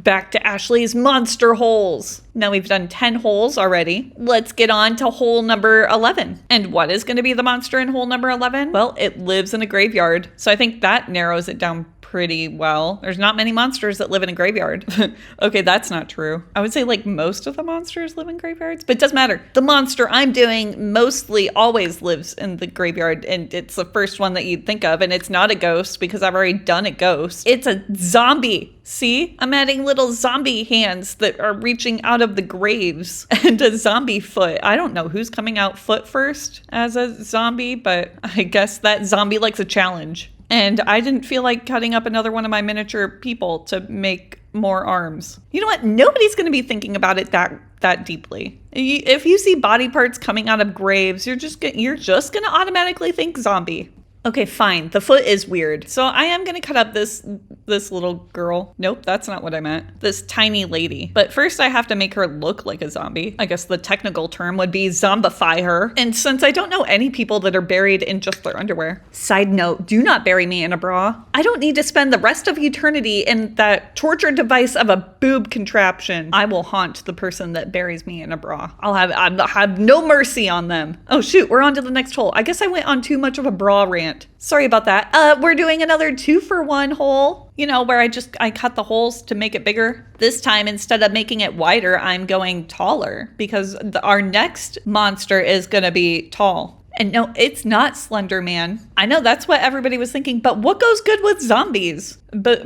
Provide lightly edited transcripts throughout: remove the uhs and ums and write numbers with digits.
Back to Ashley's monster holes. Now we've done 10 holes already. Let's get on to hole number 11. And what is going to be the monster in hole number 11? Well, it lives in a graveyard. So I think that narrows it down pretty well. There's not many monsters that live in a graveyard. Okay, that's not true. I would say like most of the monsters live in graveyards, but it doesn't matter. The monster I'm doing mostly always lives in the graveyard, and it's the first one that you'd think of, and it's not a ghost because I've already done a ghost. It's a zombie. See? I'm adding little zombie hands that are reaching out of the graves and a zombie foot. I don't know who's coming out foot first as a zombie, but I guess that zombie likes a challenge. And I didn't feel like cutting up another one of my miniature people to make more arms. You know what? Nobody's going to be thinking about it that deeply. If you see body parts coming out of graves, you're just going to automatically think zombie. Okay, fine. The foot is weird. So I am going to cut up this little girl. Nope, that's not what I meant. This tiny lady. But first I have to make her look like a zombie. I guess the technical term would be zombify her. And since I don't know any people that are buried in just their underwear. Side note, do not bury me in a bra. I don't need to spend the rest of eternity in that torture device of a boob contraption. I will haunt the person that buries me in a bra. I'll have no mercy on them. Oh shoot, we're on to the next hole. I guess I went on too much of a bra rant. Sorry about that. We're doing another 2-for-1 hole, you know, where I cut the holes to make it bigger. This time, instead of making it wider, I'm going taller because our next monster is going to be tall. And no, it's not Slender Man. I know that's what everybody was thinking, but what goes good with zombies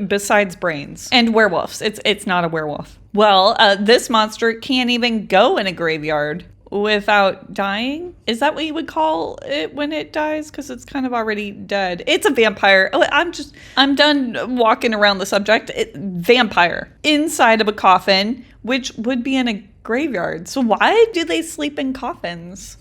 besides brains and werewolves? It's not a werewolf. Well, this monster can't even go in a graveyard without dying. Is that what you would call it when it dies? Because it's kind of already dead. It's a vampire. I'm done walking around the subject. Vampire inside of a coffin, which would be in a graveyard. So why do they sleep in coffins?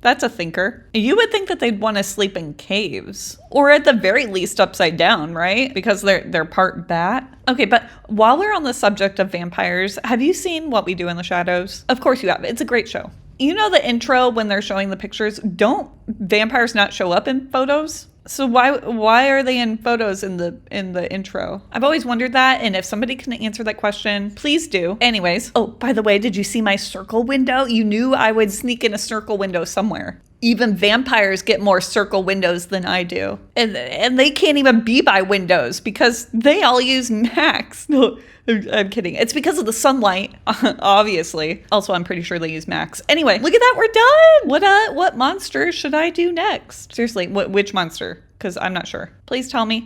That's a thinker. You would think that they'd want to sleep in caves, or at the very least upside down, right? Because they're part bat. Okay, but while we're on the subject of vampires, have you seen What We Do in the Shadows? Of course you have. It's a great show. You know the intro when they're showing the pictures? Don't vampires not show up in photos? So why are they in photos in the intro? I've always wondered that, and if somebody can answer that question, please do. Anyways, oh, by the way, did you see my circle window? You knew I would sneak in a circle window somewhere. Even vampires get more circle windows than I do. And they can't even be by windows because they all use Max. No, I'm kidding. It's because of the sunlight, obviously. Also, I'm pretty sure they use Max. Anyway, look at that. We're done. What monster should I do next? Seriously, which monster? Because I'm not sure. Please tell me.